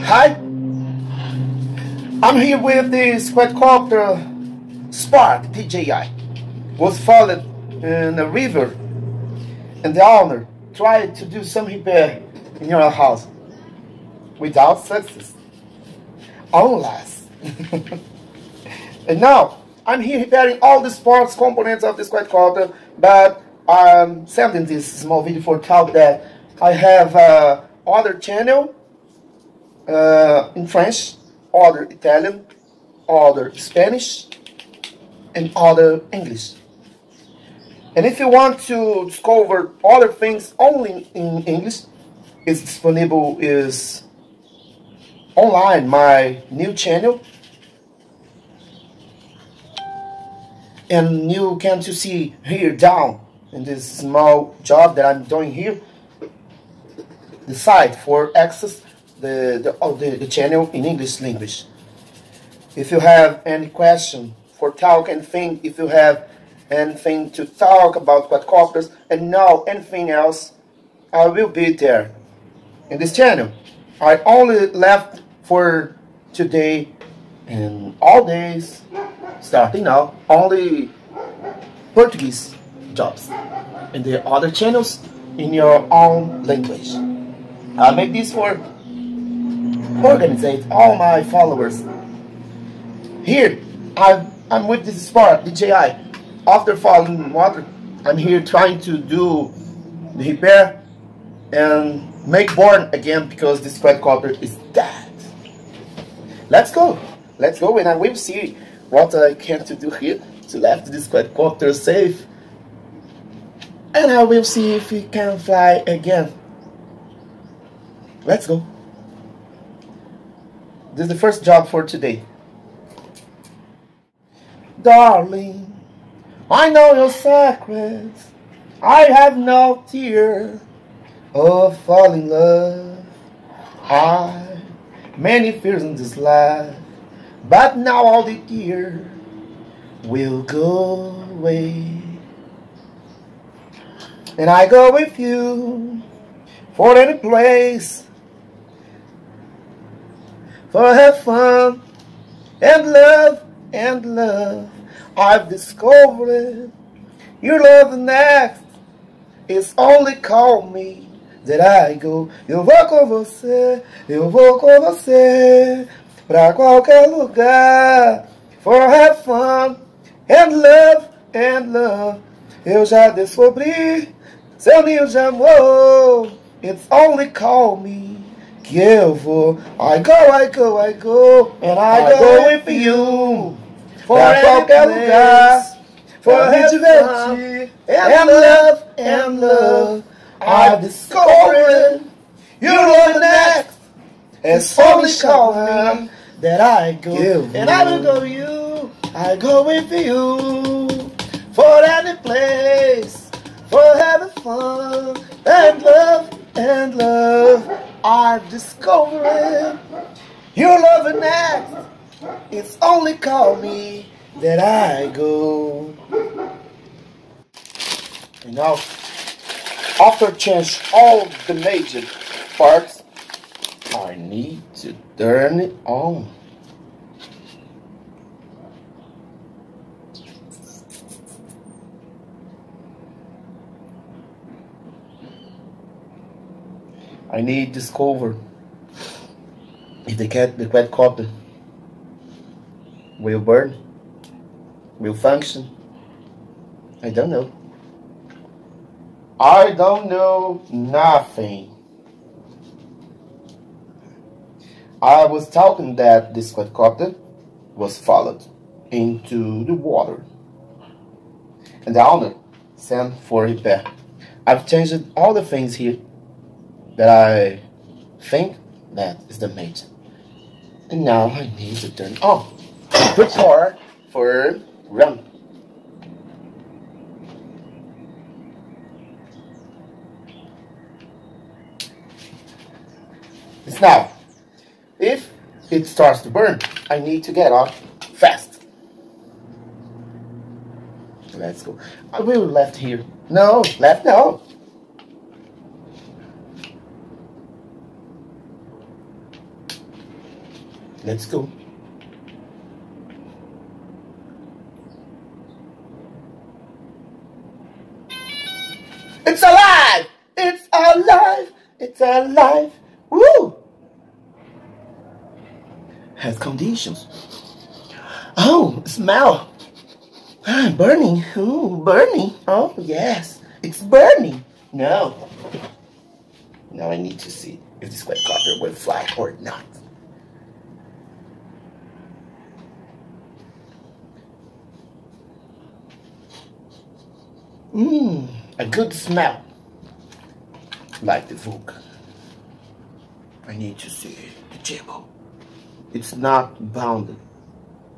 Hi, I'm here with this quadcopter Spark DJI. Was followed in a river, and the owner tried to do some repair in your house without success. Unless. And now I'm here repairing all the sports components of this quadcopter, but I'm sending this small video for talk that I have other channel in French, other Italian, other Spanish, and other English. And if you want to discover other things only in English, it's disponible is online, my new channel. And you can see here down in this small job that I'm doing here, the site for access the channel in English language. If you have any question for talk anything, if you have anything to talk about quadcopters and know anything else, I will be there in this channel. I only left for today and all days starting now only Portuguese jobs and the other channels in your own language. I make this for organize all my followers. Here I'm with this Spark DJI. After falling in water, I'm here trying to do the repair and make born again because this quadcopter is dead. Let's go and I will see what I can to do here to left this quadcopter safe, and I will see if it can fly again. Let's go. This is the first job for today. Darling, I know your secrets. I have no tear of falling in love. I many fears in this life, but now all the tears will go away. And I go with you for any place, for have fun and love and love. I've discovered your love next is only call me that I go. Eu vou com você pra qualquer lugar, for have fun and love and love. Eu já descobri seu ninho de amor. It's only call me que eu vou. I go, and I go with you pra qualquer lugar, for me divertir and love. I've discovered your love next. It's only call me that I go, and I will go with you. I go with you for any place, for having fun and love. I've discovered your love next. It's only call me that I go. And now, after change all the major parts, I need to turn it on. I need to discover if the quadcopter will burn, will function. I don't know. I don't know nothing. I was talking that this quadcopter was followed into the water, and the owner sent for repair. I've changed all the things here that I think that is the mate. And now I need to turn on. Prepare for run. It's now. If it starts to burn, I need to get off fast. Let's go. I will left here. No, left no. Let's go. It's alive! It's alive! It's alive! Woo! Has conditions. Oh, smell. Ah, burning. Ooh, burning. Oh, yes. It's burning. No. Now I need to see if this quadcopter will fly or not. A good smell. Like the Vulcan. I need to see the gimbal. It's not bounded.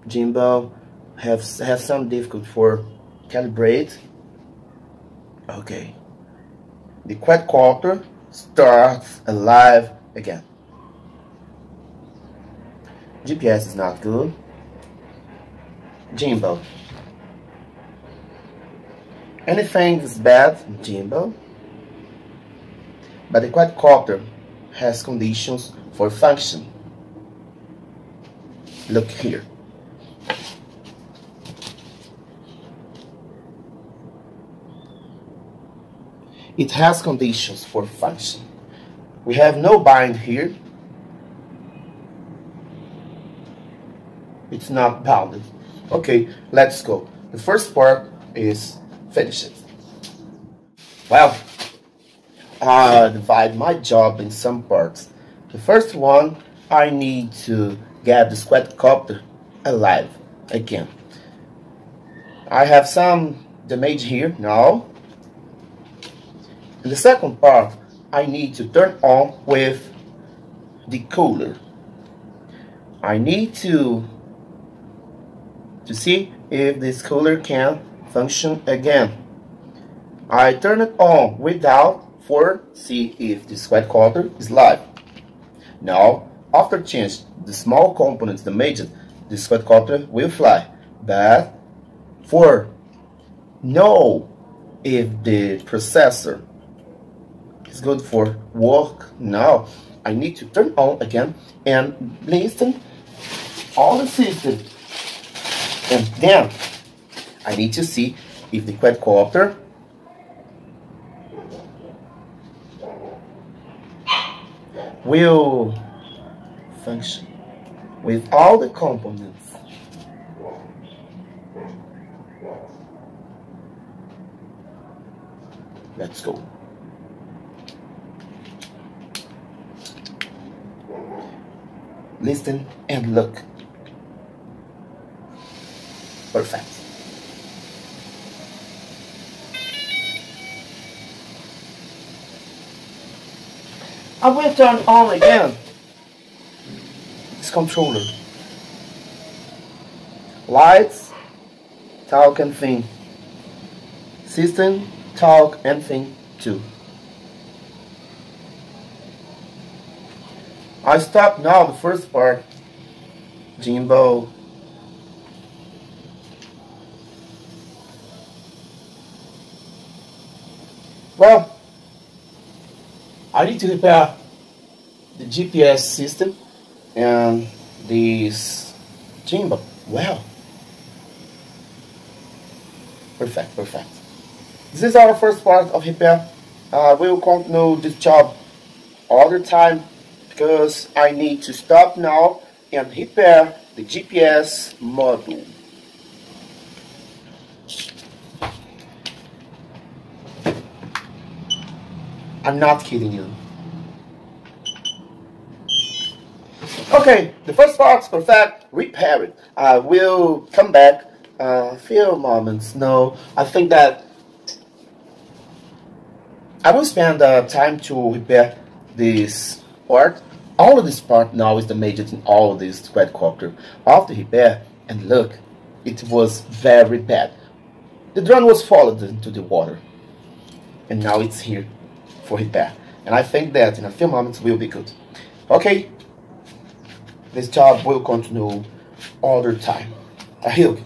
Gimbal have some difficulty for calibrate. Okay. The quadcopter starts alive again. GPS is not good. Gimbal. Anything is bad in gimbal, but the quadcopter has conditions for function. Look here. It has conditions for function. We have no bind here. It's not bounded. Okay, let's go. The first part is finish it. Well, I divide my job in some parts. The first one, I need to get this quadcopter alive again. I have some damage here now. In the second part, I need to turn on with the cooler. I need to see if this cooler can function again. I turn it on without for see if this quadcopter is live. Now, after change the small components damaged, this quadcopter will fly. But for know if the processor is good for work now, I need to turn on again and listen all the system, and then I need to see if the quadcopter will function with all the components. Let's go. Listen and look. Perfect. I will turn on again this controller. Lights, talk and think. System, talk and think too. I stop now the first part. Gimbal. Well, I need to repair the GPS system and this gimbal. Well, perfect, perfect. This is our first part of repair. We will continue this job all the time because I need to stop now and repair the GPS module. I'm not kidding you. Okay, the first part's perfect. Repair it. I will come back a few moments. No, I think that I will spend time to repair this part. All of this part now is damaged in all of this quadcopter. After repair, and look, it was very bad. The drone was followed into the water, and now it's here for repair. And I think that in a few moments will be good. Okay, this job will continue all the time. Ahilk.